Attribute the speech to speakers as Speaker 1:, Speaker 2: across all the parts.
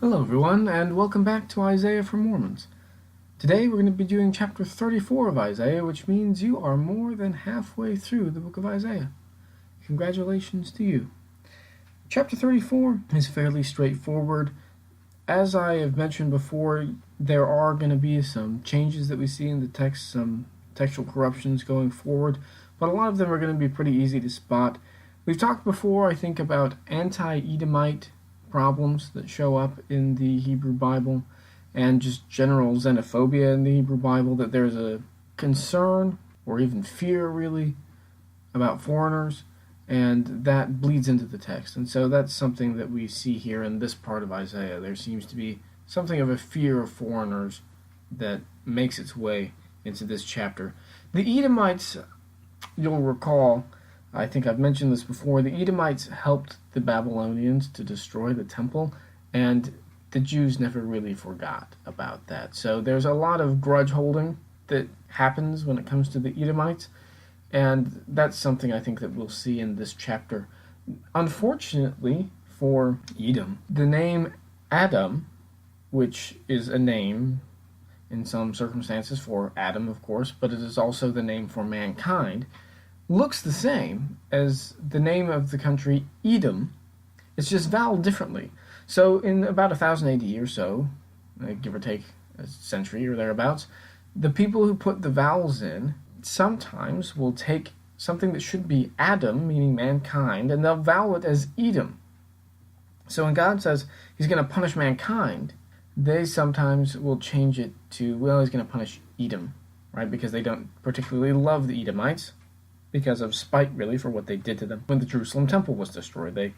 Speaker 1: Hello everyone, and welcome back to Isaiah for Mormons. Today we're going to be doing chapter 34 of Isaiah, which means you are more than halfway through the book of Isaiah. Congratulations to you. Chapter 34 is fairly straightforward. As I have mentioned before, there are going to be some changes that we see in the text, some textual corruptions going forward, but a lot of them are going to be pretty easy to spot. We've talked before, I think, about anti-Edomite problems that show up in the Hebrew Bible and just general xenophobia in the Hebrew Bible, that there's a concern or even fear really about foreigners, and that bleeds into the text. And so that's something that we see here in this part of Isaiah. There seems to be something of a fear of foreigners that makes its way into this chapter. The Edomites, you'll recall, I think I've mentioned this before, the Edomites helped the Babylonians to destroy the temple, and the Jews never really forgot about that. So there's a lot of grudge holding that happens when it comes to the Edomites, and that's something I think that we'll see in this chapter. Unfortunately for Edom, the name Adam, which is a name in some circumstances for Adam, of course, but it is also the name for mankind, looks the same as the name of the country Edom. It's just voweled differently. So in about 1000 AD or so, give or take a century or thereabouts, the people who put the vowels in sometimes will take something that should be Adam, meaning mankind, and they'll vowel it as Edom. So when God says he's going to punish mankind, they sometimes will change it to, well, he's going to punish Edom, right? Because they don't particularly love the Edomites, because of spite, really, for what they did to them when the Jerusalem temple was destroyed. They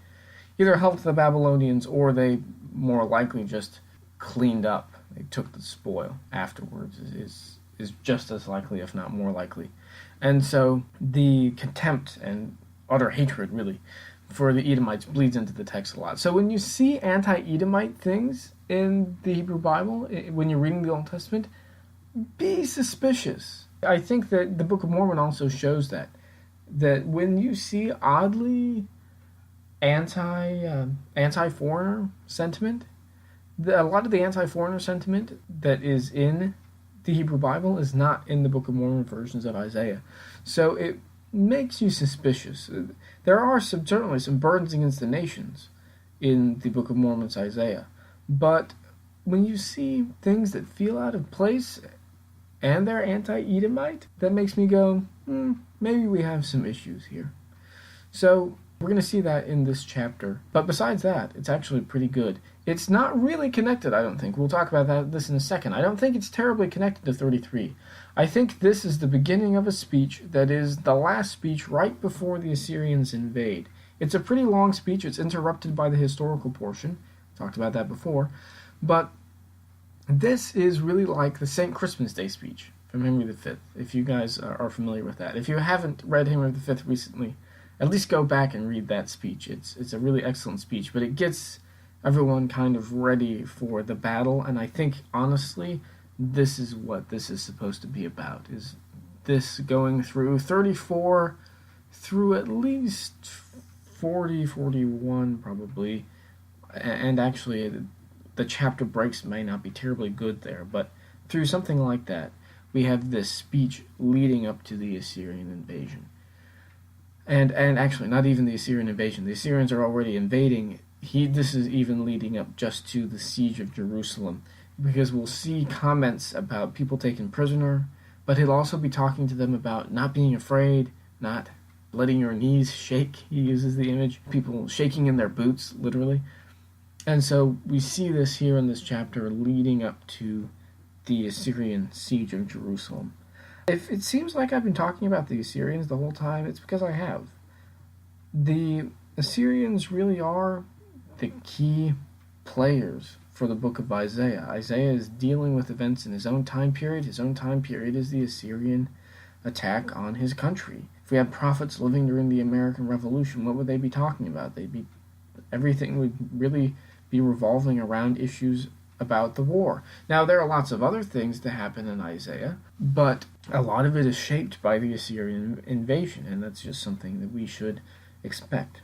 Speaker 1: either helped the Babylonians, or they more likely just cleaned up. They took the spoil afterwards, is just as likely, if not more likely. And so the contempt and utter hatred, really, for the Edomites bleeds into the text a lot. So when you see anti-Edomite things in the Hebrew Bible, when you're reading the Old Testament, be suspicious. I think that the Book of Mormon also shows that when you see oddly anti-foreigner sentiment, a lot of the anti-foreigner sentiment that is in the Hebrew Bible is not in the Book of Mormon versions of Isaiah. So it makes you suspicious. There are certainly some burdens against the nations in the Book of Mormon's Isaiah, but when you see things that feel out of place and they're anti-Edomite, that makes me go, maybe we have some issues here. So we're going to see that in this chapter. But besides that, it's actually pretty good. It's not really connected, I don't think. We'll talk about this in a second. I don't think it's terribly connected to 33. I think this is the beginning of a speech that is the last speech right before the Assyrians invade. It's a pretty long speech. It's interrupted by the historical portion. Talked about that before. But this is really like the St. Crispin's Day speech from Henry V, if you guys are familiar with that. If you haven't read Henry V recently, at least go back and read that speech. It's a really excellent speech, but it gets everyone kind of ready for the battle, and I think, honestly, this is what this is supposed to be about, is this going through 34 through at least 40, 41 probably, and actually the chapter breaks may not be terribly good there, but through something like that, we have this speech leading up to the Assyrian invasion. And actually, not even the Assyrian invasion. The Assyrians are already invading. This is even leading up just to the siege of Jerusalem, because we'll see comments about people taken prisoner, but he'll also be talking to them about not being afraid, not letting your knees shake. He uses the image. People shaking in their boots, literally. And so we see this here in this chapter leading up to the Assyrian siege of Jerusalem. If it seems like I've been talking about the Assyrians the whole time, it's because I have. The Assyrians really are the key players for the book of Isaiah. Isaiah is dealing with events in his own time period. His own time period is the Assyrian attack on his country. If we had prophets living during the American Revolution, what would they be talking about? Everything would really be revolving around issues about the war. Now, there are lots of other things that happen in Isaiah, but a lot of it is shaped by the Assyrian invasion, and that's just something that we should expect.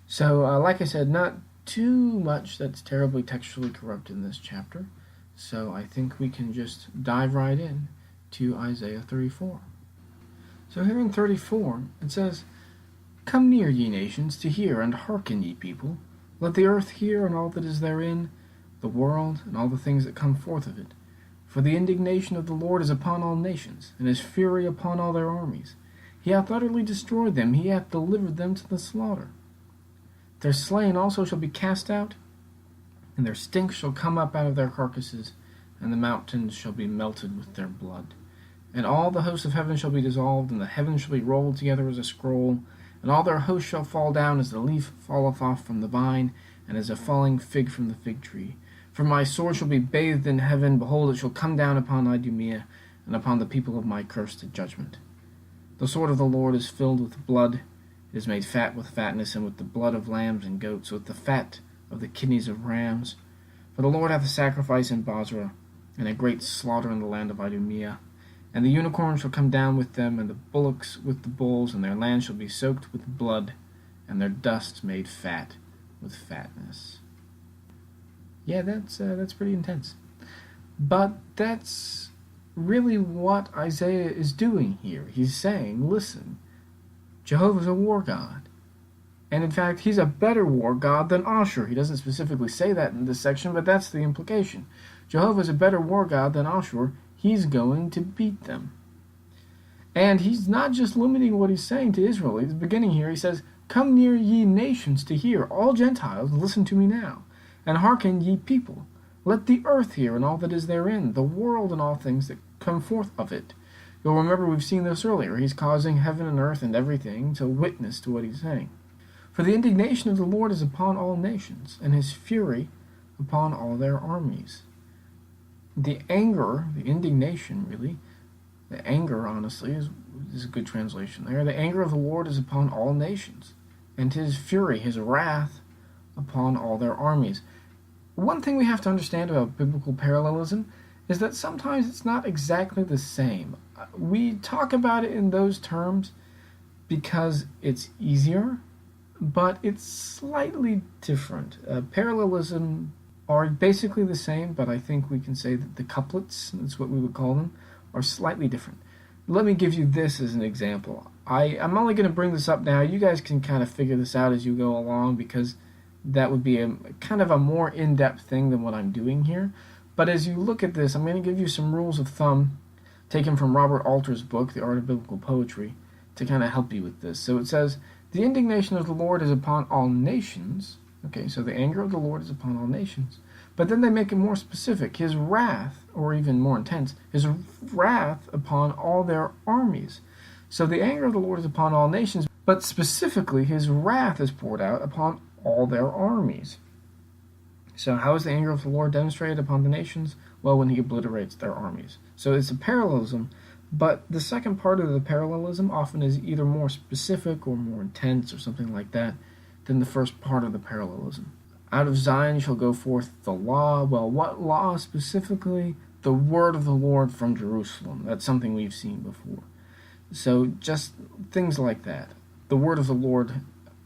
Speaker 1: So, like I said, not too much that's terribly textually corrupt in this chapter, so I think we can just dive right in to Isaiah 34. So here in 34, it says, "Come near, ye nations, to hear, and hearken, ye people. Let the earth hear, and all that is therein, the world, and all the things that come forth of it. For the indignation of the Lord is upon all nations, and his fury upon all their armies. He hath utterly destroyed them, he hath delivered them to the slaughter. Their slain also shall be cast out, and their stink shall come up out of their carcasses, and the mountains shall be melted with their blood. And all the hosts of heaven shall be dissolved, and the heavens shall be rolled together as a scroll, and all their hosts shall fall down as the leaf falleth off from the vine, and as a falling fig from the fig tree. For my sword shall be bathed in heaven, behold, it shall come down upon Idumea, and upon the people of my cursed judgment. The sword of the Lord is filled with blood, it is made fat with fatness, and with the blood of lambs and goats, with the fat of the kidneys of rams. For the Lord hath a sacrifice in Bozrah, and a great slaughter in the land of Idumea. And the unicorn shall come down with them, and the bullocks with the bulls, and their land shall be soaked with blood, and their dust made fat with fatness." Yeah, that's pretty intense. But that's really what Isaiah is doing here. He's saying, listen, Jehovah's a war god. And in fact, he's a better war god than Ashur. He doesn't specifically say that in this section, but that's the implication. Jehovah's a better war god than Ashur. He's going to beat them. And he's not just limiting what he's saying to Israel. At the beginning here, he says, "Come near, ye nations, to hear, all Gentiles, listen to me now, and hearken, ye people. Let the earth hear, and all that is therein, the world, and all things that come forth of it." You'll remember we've seen this earlier. He's causing heaven and earth and everything to witness to what he's saying. "For the indignation of the Lord is upon all nations, and his fury upon all their armies." The anger, the indignation, really, the anger, honestly, is a good translation there. The anger of the Lord is upon all nations, and his fury, his wrath, upon all their armies. One thing we have to understand about biblical parallelism is that sometimes it's not exactly the same. We talk about it in those terms because it's easier, but it's slightly different. Parallelism are basically the same, but I think we can say that the couplets, that's what we would call them, are slightly different. Let me give you this as an example. I'm only going to bring this up now. You guys can kind of figure this out as you go along, because that would be a kind of a more in-depth thing than what I'm doing here. But as you look at this, I'm going to give you some rules of thumb taken from Robert Alter's book, The Art of Biblical Poetry, to kind of help you with this. So it says, "The indignation of the Lord is upon all nations." Okay, so the anger of the Lord is upon all nations. But then they make it more specific. His wrath, or even more intense, his wrath upon all their armies. So the anger of the Lord is upon all nations, but specifically his wrath is poured out upon all their armies. So how is the anger of the Lord demonstrated upon the nations? Well, when he obliterates their armies. So it's a parallelism, but the second part of the parallelism often is either more specific or more intense or something like that than the first part of the parallelism. "Out of Zion shall go forth the law." Well, what law specifically? The word of the Lord from Jerusalem. That's something we've seen before. So just things like that. The word of the Lord,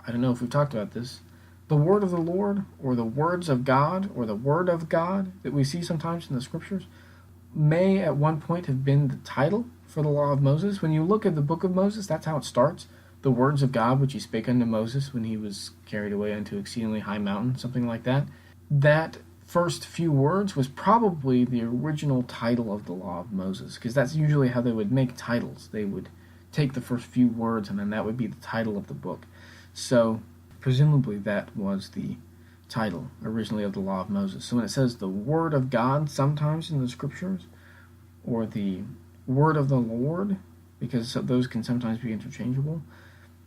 Speaker 1: I don't know if we've talked about this, the word of the Lord, or the words of God, or the word of God that we see sometimes in the scriptures, may at one point have been the title for the law of Moses. When you look at the book of Moses, that's how it starts. The words of God which he spake unto Moses when he was carried away unto exceedingly high mountain, something like that. That first few words was probably the original title of the law of Moses, because that's usually how they would make titles. They would take the first few words, and then that would be the title of the book. So presumably that was the title originally of the law of Moses. So when it says the word of God sometimes in the scriptures, or the word of the Lord, because those can sometimes be interchangeable,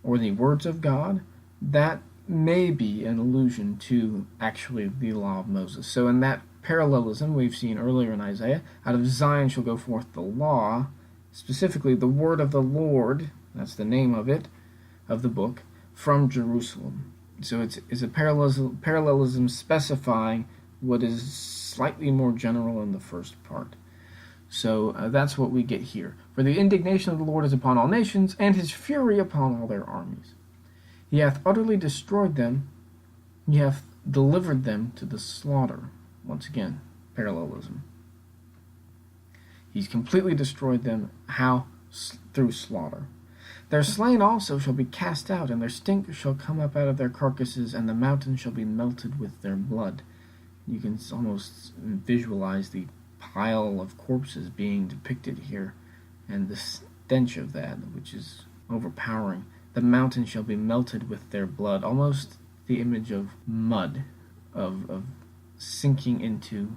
Speaker 1: or the words of God, that may be an allusion to actually the law of Moses. So in that parallelism we've seen earlier in Isaiah, "Out of Zion shall go forth the law," specifically the word of the Lord, that's the name of it, of the book, from Jerusalem. So it's a parallelism specifying what is slightly more general in the first part. So that's what we get here. "For the indignation of the Lord is upon all nations, and his fury upon all their armies. He hath utterly destroyed them, he hath delivered them to the slaughter. Once again, parallelism. He's completely destroyed them. How? Through slaughter. Their slain also shall be cast out, and their stink shall come up out of their carcasses, and the mountain shall be melted with their blood. You can almost visualize the pile of corpses being depicted here, and the stench of that, which is overpowering. The mountain shall be melted with their blood. Almost the image of mud, of sinking into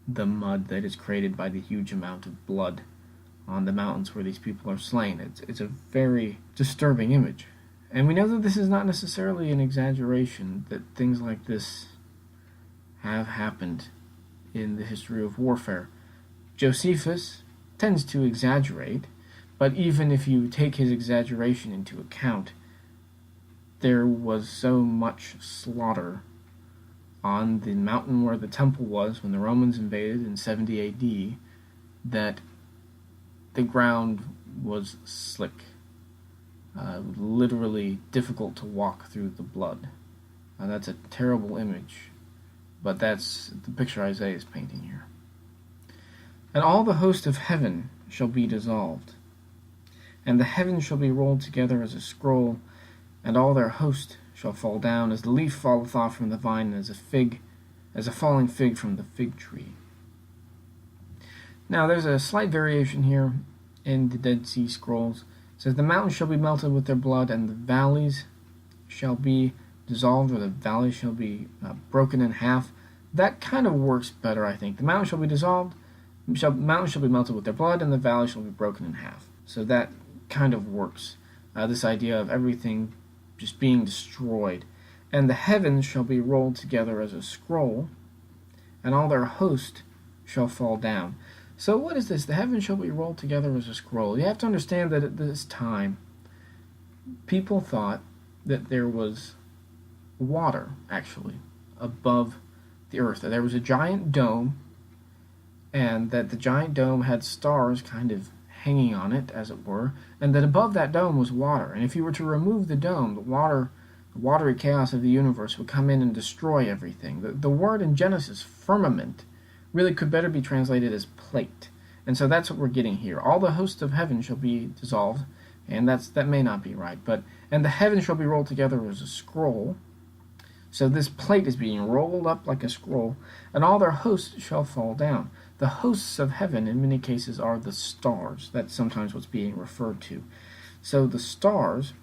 Speaker 1: the mud that is created by the huge amount of blood on the mountains where these people are slain. It's a very disturbing image. And we know that this is not necessarily an exaggeration, that things like this have happened in the history of warfare. Josephus tends to exaggerate, but even if you take his exaggeration into account, there was so much slaughter on the mountain where the temple was when the Romans invaded in 70 AD that the ground was slick, literally difficult to walk through the blood. That's a terrible image, but that's the picture Isaiah is painting here. And all the host of heaven shall be dissolved, and the heavens shall be rolled together as a scroll, and all their host shall fall down, as the leaf falleth off from the vine, and as a falling fig from the fig tree. Now there's a slight variation here in the Dead Sea Scrolls. It says, the mountains shall be melted with their blood, and the valleys shall be dissolved, or the valleys shall be broken in half. That kind of works better, I think. The mountains shall be dissolved, mountains shall be melted with their blood, and the valleys shall be broken in half. So that kind of works. This idea of everything just being destroyed. And the heavens shall be rolled together as a scroll, and all their host shall fall down. So what is this? The heavens shall be rolled together as a scroll. You have to understand that at this time, people thought that there was water, actually, above the earth. That there was a giant dome, and that the giant dome had stars kind of hanging on it, as it were, and that above that dome was water. And if you were to remove the dome, the watery chaos of the universe would come in and destroy everything. The word in Genesis, firmament, really could better be translated as plate. And so that's what we're getting here. All the hosts of heaven shall be dissolved, and that may not be right, and the heavens shall be rolled together as a scroll. So this plate is being rolled up like a scroll, and all their hosts shall fall down. The hosts of heaven, in many cases, are the stars. That's sometimes what's being referred to. So the stars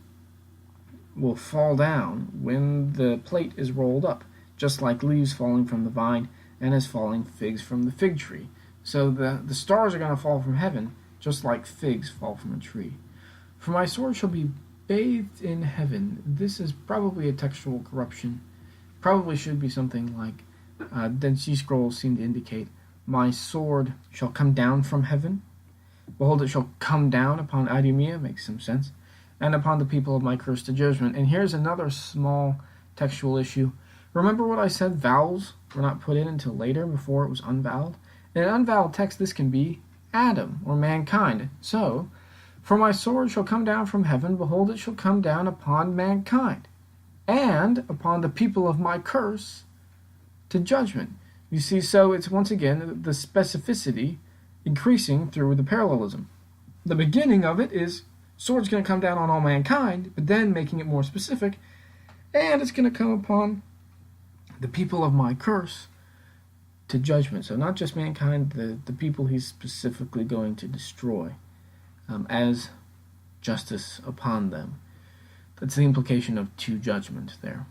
Speaker 1: will fall down when the plate is rolled up, just like leaves falling from the vine and as falling figs from the fig tree. So the stars are going to fall from heaven, just like figs fall from a tree. For my sword shall be bathed in heaven. This is probably a textual corruption. Probably should be something like, Dead Sea Scrolls seem to indicate, my sword shall come down from heaven. Behold, it shall come down upon Idumea, makes some sense, and upon the people of my curse to judgment. And here's another small textual issue. Remember what I said, vowels were not put in until later, before it was unvoweled? In an unvoweled text, this can be Adam, or mankind. So, for my sword shall come down from heaven, behold, it shall come down upon mankind, and upon the people of my curse to judgment. You see, so it's once again the specificity increasing through the parallelism. The beginning of it is sword's going to come down on all mankind, but then making it more specific, and it's going to come upon the people of my curse to judgment. So not just mankind, the people he's specifically going to destroy as justice upon them. That's the implication of to judgment there.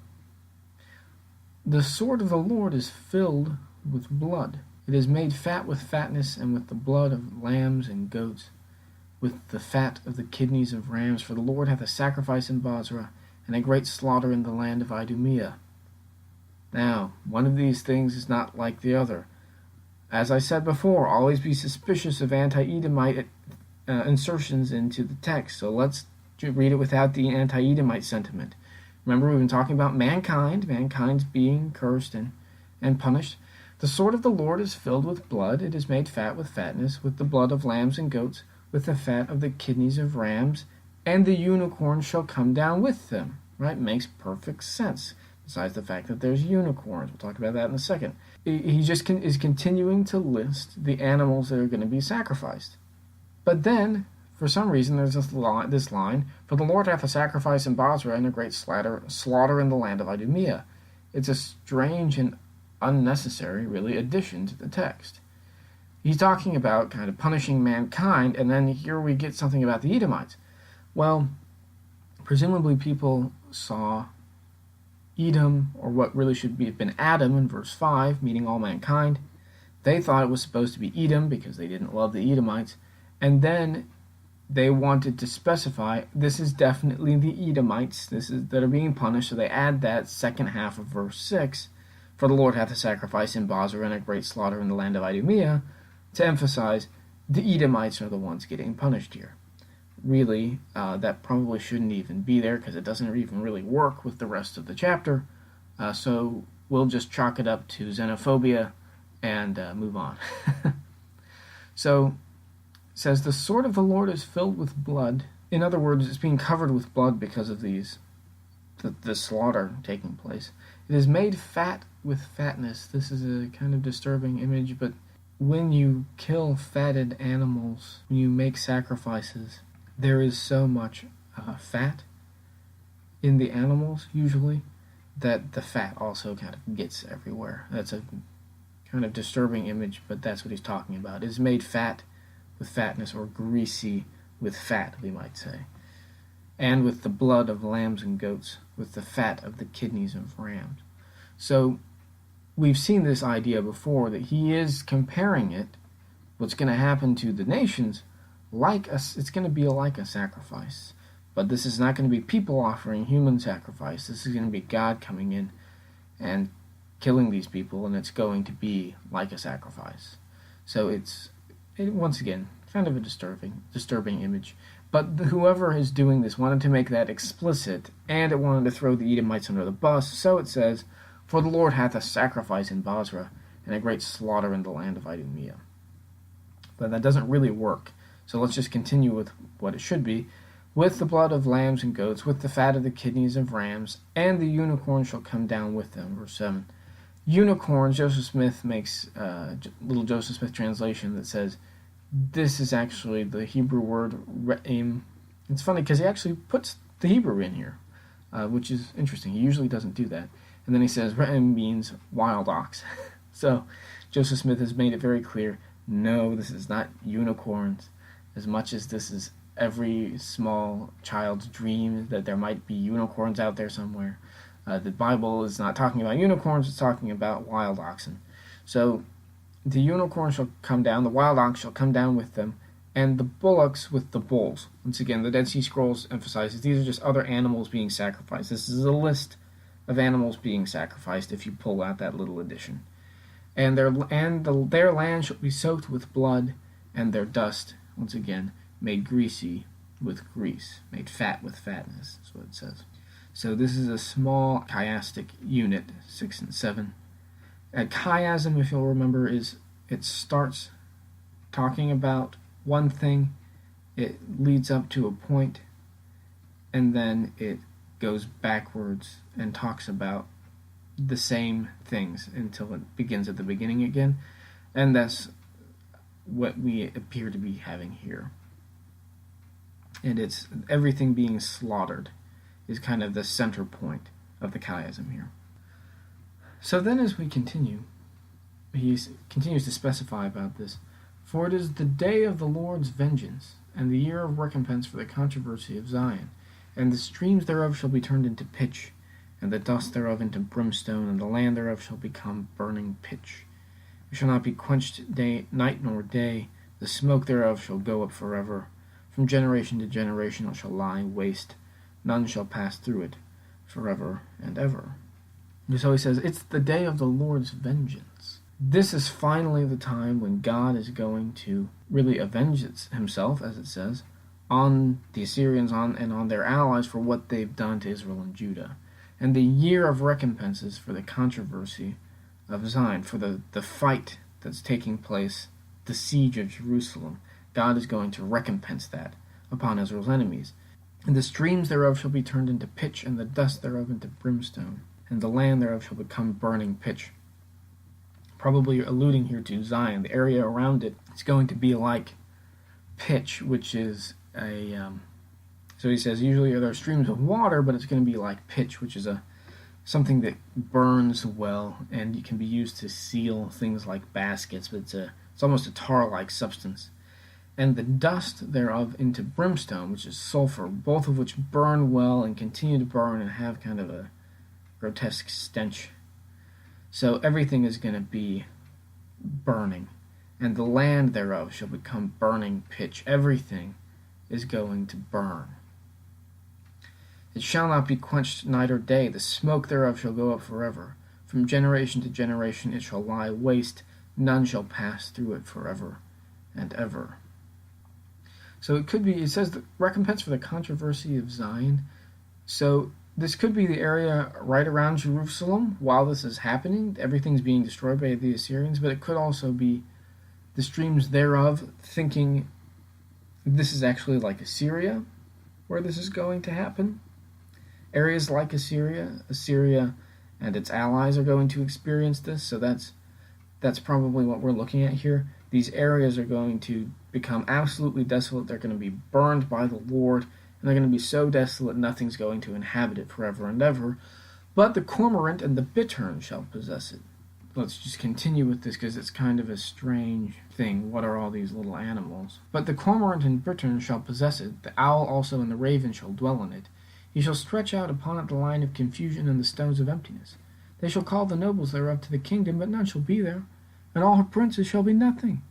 Speaker 1: The sword of the Lord is filled with blood. It is made fat with fatness, and with the blood of lambs and goats, with the fat of the kidneys of rams. For the Lord hath a sacrifice in Bozrah, and a great slaughter in the land of Idumea. Now, one of these things is not like the other. As I said before, always be suspicious of anti-Edomite insertions into the text. So let's read it without the anti-Edomite sentiment. Remember, we've been talking about mankind's being cursed and punished. The sword of the Lord is filled with blood. It is made fat with fatness, with the blood of lambs and goats, with the fat of the kidneys of rams, and the unicorn shall come down with them. Right? Makes perfect sense. besides the fact that there's unicorns. We'll talk about that in a second. He just is continuing to list the animals that are going to be sacrificed. But then, for some reason, there's this line, "For the Lord hath a sacrifice in Bozrah and a great slaughter in the land of Idumea." It's a strange and unnecessary, really, addition to the text. He's talking about kind of punishing mankind, and then here we get something about the Edomites. Well, presumably people saw Edom, or what really should have been Adam in verse 5, meaning all mankind. They thought it was supposed to be Edom because they didn't love the Edomites, and then they wanted to specify this is definitely the Edomites that are being punished, so they add that second half of verse 6, "For the Lord hath a sacrifice in Bozrah and a great slaughter in the land of Idumea," to emphasize the Edomites are the ones getting punished here. Really, that probably shouldn't even be there because it doesn't even really work with the rest of the chapter, so we'll just chalk it up to xenophobia and move on. So, it says, "The sword of the Lord is filled with blood." In other words, it's being covered with blood because of the slaughter taking place. "It is made fat with fatness." This is a kind of disturbing image, but when you kill fatted animals, when you make sacrifices, there is so much fat in the animals, usually, that the fat also kind of gets everywhere. That's a kind of disturbing image, but that's what he's talking about. It is made fat with fatness, or greasy with fat, we might say. "And with the blood of lambs and goats, with the fat of the kidneys of rams." So we've seen this idea before, that he is comparing it, what's going to happen to the nations, it's going to be like a sacrifice. But this is not going to be people offering human sacrifice. This is going to be God coming in and killing these people, and it's going to be like a sacrifice. So once again, kind of a disturbing image. But whoever is doing this wanted to make that explicit, and it wanted to throw the Edomites under the bus, so it says, "For the Lord hath a sacrifice in Bozrah, and a great slaughter in the land of Idumea." But that doesn't really work, so let's just continue with what it should be. "With the blood of lambs and goats, with the fat of the kidneys of rams, and the unicorn shall come down with them." Verse 7. Unicorns, Joseph Smith makes a little Joseph Smith translation that says, this is actually the Hebrew word re'im. It's funny because he actually puts the Hebrew in here, which is interesting. He usually doesn't do that. And then he says re'im means wild ox. So Joseph Smith has made it very clear, no, this is not unicorns, as much as this is every small child's dream that there might be unicorns out there somewhere. The Bible is not talking about unicorns, it's talking about wild oxen. So the unicorn shall come down, the wild ox shall come down with them, and the bullocks with the bulls. Once again, the Dead Sea Scrolls emphasizes these are just other animals being sacrificed. This is a list of animals being sacrificed if you pull out that little addition. And their land shall be soaked with blood, and their dust, once again, made greasy with grease, made fat with fatness. That's what it says. So this is a small chiastic unit, 6 and 7. A chiasm, if you'll remember, it starts talking about one thing, it leads up to a point, and then it goes backwards and talks about the same things until it begins at the beginning again. And that's what we appear to be having here. And it's everything being slaughtered is kind of the center point of the chiasm here. So then as we continue, he continues to specify about this. For it is the day of the Lord's vengeance, and the year of recompense for the controversy of Zion. And the streams thereof shall be turned into pitch, and the dust thereof into brimstone, and the land thereof shall become burning pitch. It shall not be quenched night nor day, the smoke thereof shall go up forever. From generation to generation it shall lie waste, none shall pass through it, forever and ever. And so he says, it's the day of the Lord's vengeance. This is finally the time when God is going to really avenge himself, as it says, on the Assyrians and on their allies for what they've done to Israel and Judah. And the year of recompenses for the controversy of Zion, for the fight that's taking place, the siege of Jerusalem. God is going to recompense that upon Israel's enemies. And the streams thereof shall be turned into pitch, and the dust thereof into brimstone. and the land thereof shall become burning pitch. Probably alluding here to Zion. The area around it is going to be like pitch, which is so he says usually there are streams of water, but it's going to be like pitch, which is something that burns well, and it can be used to seal things like baskets, but it's almost a tar-like substance. And the dust thereof into brimstone, which is sulfur, both of which burn well and continue to burn and have kind of a grotesque stench. So everything is going to be burning, and the land thereof shall become burning pitch. Everything is going to burn. It shall not be quenched night or day. The smoke thereof shall go up forever. From generation to generation it shall lie waste. None shall pass through it forever and ever. So it could be, it says the recompense for the controversy of Zion. So this could be the area right around Jerusalem while this is happening. Everything's being destroyed by the Assyrians, but it could also be the streams thereof, thinking this is actually like Assyria, where this is going to happen. Areas like Assyria and its allies are going to experience this, so that's probably what we're looking at here. These areas are going to become absolutely desolate. They're going to be burned by the Lord, and they're going to be so desolate nothing's going to inhabit it forever and ever. But the cormorant and the bittern shall possess it. Let's just continue with this because it's kind of a strange thing. What are all these little animals? But the cormorant and bittern shall possess it. The owl also and the raven shall dwell in it. He shall stretch out upon it the line of confusion and the stones of emptiness. They shall call the nobles thereof to the kingdom, but none shall be there, and all her princes shall be nothing.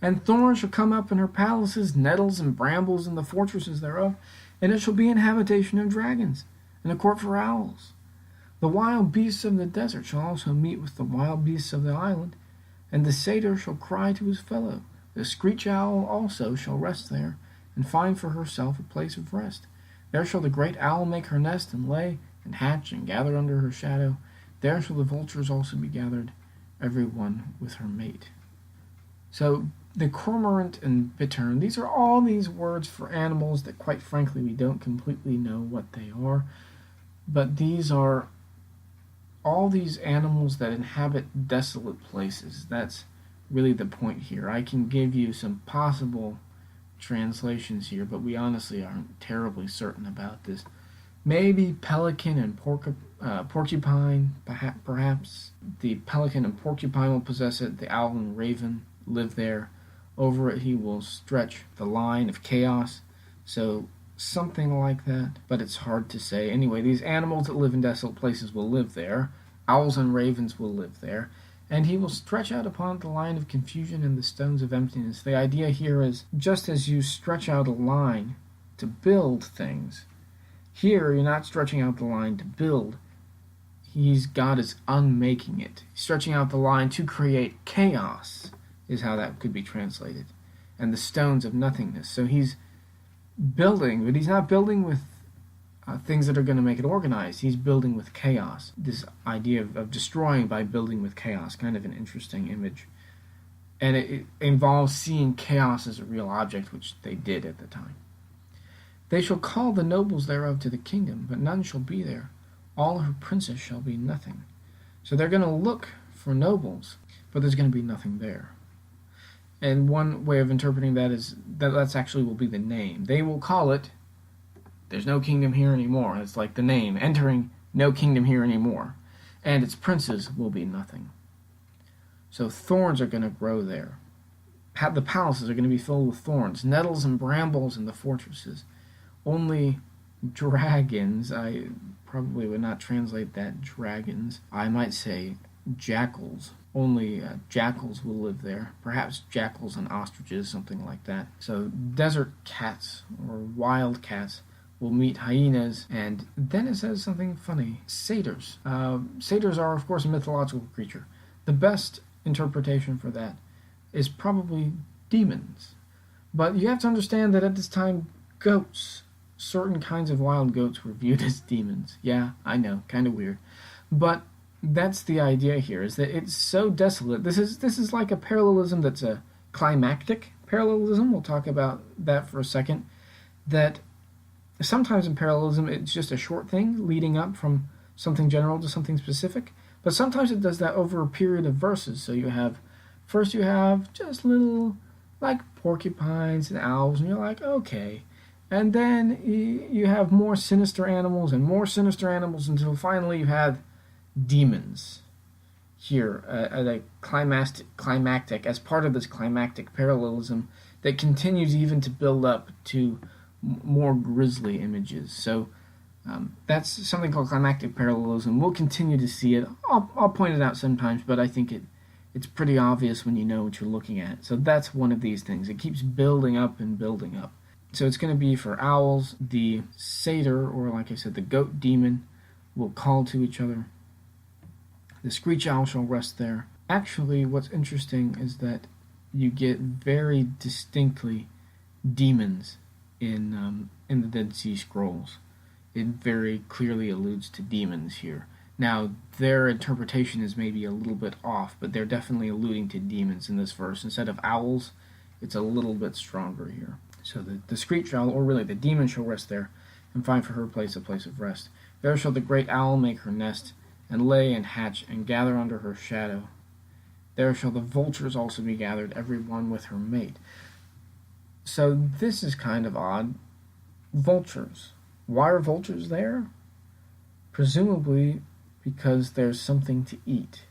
Speaker 1: And thorns shall come up in her palaces, nettles and brambles in the fortresses thereof, and it shall be an habitation of dragons, and a court for owls. The wild beasts of the desert shall also meet with the wild beasts of the island, and the satyr shall cry to his fellow. The screech owl also shall rest there, and find for herself a place of rest. There shall the great owl make her nest, and lay, and hatch, and gather under her shadow. There shall the vultures also be gathered, every one with her mate. So the cormorant and bittern, these are all these words for animals that quite frankly we don't completely know what they are. But these are all these animals that inhabit desolate places. That's really the point here. I can give you some possible translations here, but we honestly aren't terribly certain about this. Maybe pelican and porcupine, perhaps. The pelican and porcupine will possess it. The owl and raven live there. Over it he will stretch the line of chaos. So something like that, but it's hard to say. Anyway, these animals that live in desolate places will live there. Owls and ravens will live there. And he will stretch out upon the line of confusion and the stones of emptiness. The idea here is, just as you stretch out a line to build things, here you're not stretching out the line to build. God is unmaking it. Stretching out the line to create chaos is how that could be translated. And the stones of nothingness. So he's building, but he's not building with things that are going to make it organized. He's building with chaos. This idea of destroying by building with chaos, kind of an interesting image. And it involves seeing chaos as a real object, which they did at the time. They shall call the nobles thereof to the kingdom, but none shall be there. All her princes shall be nothing. So they're going to look for nobles, but there's going to be nothing there. And one way of interpreting that is that's actually will be the name. They will call it, there's no kingdom here anymore. It's like the name, entering no kingdom here anymore. And its princes will be nothing. So thorns are going to grow there. The palaces are going to be filled with thorns, nettles and brambles in the fortresses. Only dragons, I probably would not translate that dragons. I might say jackals. Only jackals will live there. Perhaps jackals and ostriches, something like that. So desert cats or wild cats will meet hyenas, and then it says something funny. Satyrs. Satyrs are, of course, a mythological creature. The best interpretation for that is probably demons. But you have to understand that at this time, goats, certain kinds of wild goats were viewed as demons. Yeah, I know, kind of weird. But that's the idea here, is that it's so desolate. This is like a parallelism that's a climactic parallelism. We'll talk about that for a second. That sometimes in parallelism, it's just a short thing leading up from something general to something specific, but sometimes it does that over a period of verses. So first you have just little, like porcupines and owls, and you're like, okay. And then you have more sinister animals and more sinister animals until finally you have demons here at a climactic, as part of this climactic parallelism that continues even to build up to more grisly images. So that's something called climactic parallelism. We'll continue to see it. I'll point it out sometimes, but I think it's pretty obvious when you know what you're looking at. So that's one of these things. It keeps building up and building up. So it's going to be for owls, the satyr, or like I said, the goat demon, will call to each other. The screech owl shall rest there. Actually, what's interesting is that you get very distinctly demons in the Dead Sea Scrolls. It very clearly alludes to demons here. Now, their interpretation is maybe a little bit off, but they're definitely alluding to demons in this verse. Instead of owls, it's a little bit stronger here. So the screech owl, or really the demon, shall rest there, and find for her place a place of rest. There shall the great owl make her nest, and lay and hatch, and gather under her shadow. There shall the vultures also be gathered, every one with her mate. So this is kind of odd. Vultures. Why are vultures there? Presumably because there's something to eat.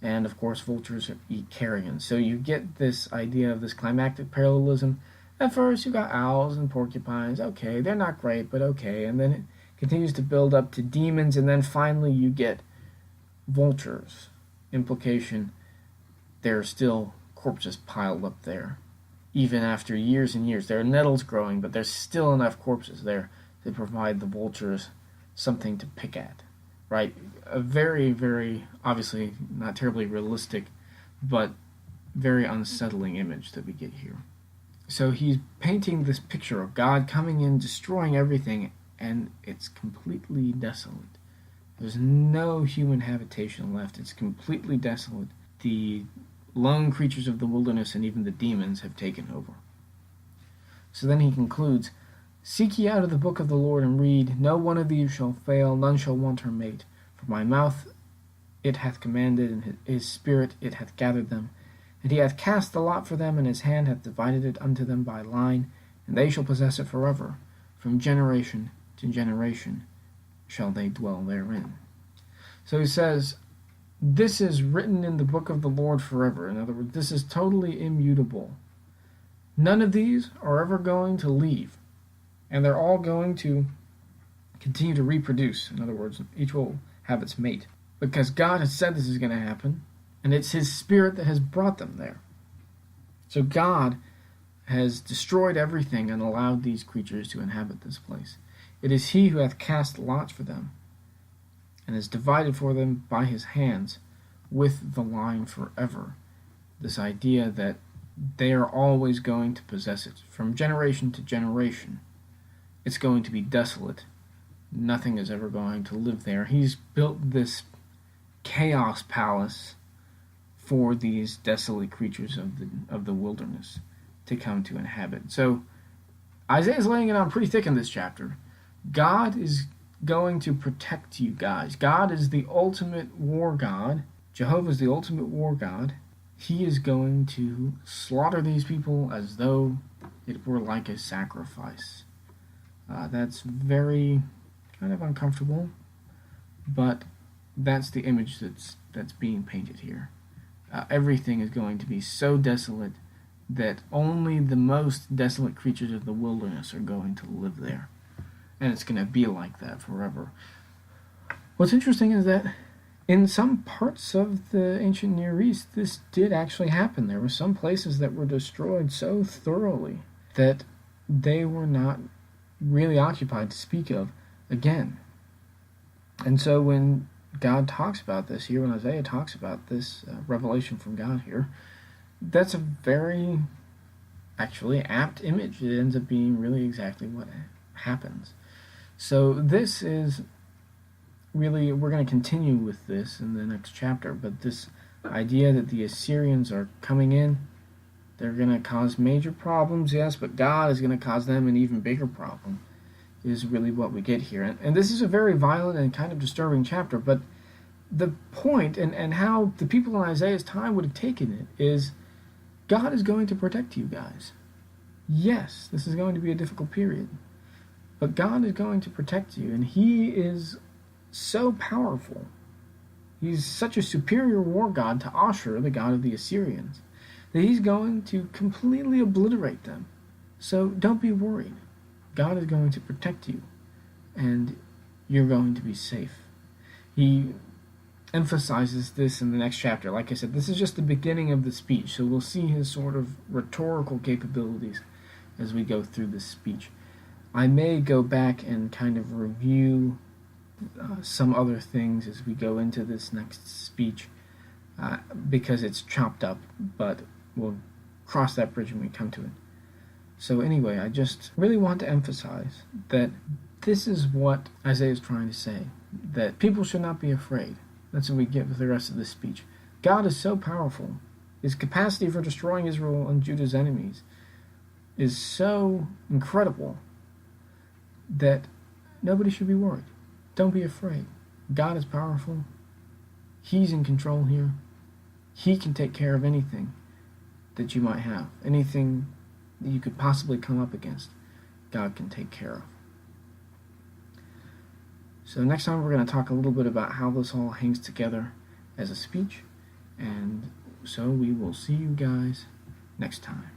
Speaker 1: And of course vultures eat carrion. So you get this idea of this climactic parallelism. At first you got owls and porcupines. Okay, they're not great, but okay. And then it continues to build up to demons, and then finally you get vultures. Implication, there are still corpses piled up there. Even after years and years. There are nettles growing, but there's still enough corpses there to provide the vultures something to pick at. Right? A very, very, obviously not terribly realistic, but very unsettling image that we get here. So he's painting this picture of God coming in, destroying everything, and it's completely desolate. There's no human habitation left. It's completely desolate. The lone creatures of the wilderness and even the demons have taken over. So then he concludes, Seek ye out of the book of the Lord and read, No one of these shall fail, none shall want her mate. For my mouth it hath commanded, and his spirit it hath gathered them. And he hath cast the lot for them, and his hand hath divided it unto them by line, and they shall possess it forever. From generation to generation shall they dwell therein. So he says, this is written in the book of the Lord forever. In other words, this is totally immutable. None of these are ever going to leave. And they're all going to continue to reproduce. In other words, each will have its mate. Because God has said this is going to happen, and it's his spirit that has brought them there. So God has destroyed everything and allowed these creatures to inhabit this place. It is he who hath cast lots for them, and has divided for them by his hands with the line forever. This idea that they are always going to possess it. From generation to generation, it's going to be desolate. Nothing is ever going to live there. He's built this chaos palace for these desolate creatures of the wilderness to come to inhabit. So Isaiah's laying it on pretty thick in this chapter. God is going to protect you guys. God is the ultimate war god. Jehovah is the ultimate war god. He is going to slaughter these people as though it were like a sacrifice. That's very kind of uncomfortable, but that's the image that's being painted here. Everything is going to be so desolate that only the most desolate creatures of the wilderness are going to live there. And it's going to be like that forever. What's interesting is that in some parts of the ancient Near East, this did actually happen. There were some places that were destroyed so thoroughly that they were not really occupied to speak of again. And so when God talks about this here, when Isaiah talks about this revelation from God here, that's a very actually apt image. It ends up being really exactly what happens. So this is really, we're going to continue with this in the next chapter, but this idea that the Assyrians are coming in, they're going to cause major problems, yes, but God is going to cause them an even bigger problem. is really what we get here. And this is a very violent and kind of disturbing chapter, but the point and how the people in Isaiah's time would have taken it is God is going to protect you guys. Yes, this is going to be a difficult period, but God is going to protect you, and He is so powerful. He's such a superior war god to Ashur, the god of the Assyrians, that He's going to completely obliterate them. So don't be worried. God is going to protect you, and you're going to be safe. He emphasizes this in the next chapter. Like I said, this is just the beginning of the speech, so we'll see his sort of rhetorical capabilities as we go through this speech. I may go back and kind of review some other things as we go into this next speech because it's chopped up, but we'll cross that bridge when we come to it. So anyway, I just really want to emphasize that this is what Isaiah is trying to say, that people should not be afraid. That's what we get with the rest of this speech. God is so powerful. His capacity for destroying Israel and Judah's enemies is so incredible that nobody should be worried. Don't be afraid. God is powerful. He's in control here. He can take care of anything that you might have. Anything that you could possibly come up against, God can take care of. So next time we're going to talk a little bit about how this all hangs together as a speech, and so we will see you guys next time.